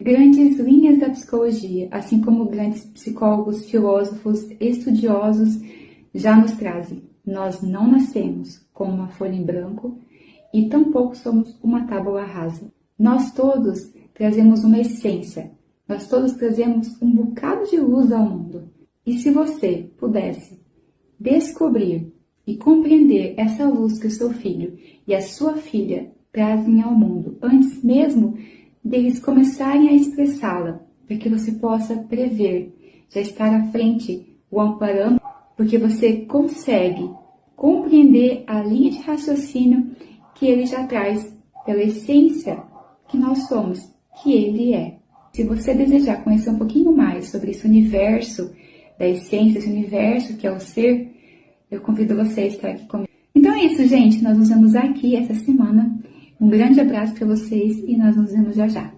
Grandes linhas da psicologia, assim como grandes psicólogos, filósofos, estudiosos já nos trazem. Nós não nascemos com uma folha em branco e tampouco somos uma tábua rasa. Nós todos trazemos uma essência, nós todos trazemos um bocado de luz ao mundo. E se você pudesse descobrir e compreender essa luz que o seu filho e a sua filha trazem ao mundo, antes mesmo deles começarem a expressá-la, para que você possa prever, já estar à frente, o amparando, porque você consegue compreender a linha de raciocínio que ele já traz pela essência que nós somos, que ele é. Se você desejar conhecer um pouquinho mais sobre esse universo da essência, esse universo que é o ser, eu convido você a estar aqui comigo. Então é isso, gente. Nós nos vemos aqui essa semana. Um grande abraço para vocês e nós nos vemos já já.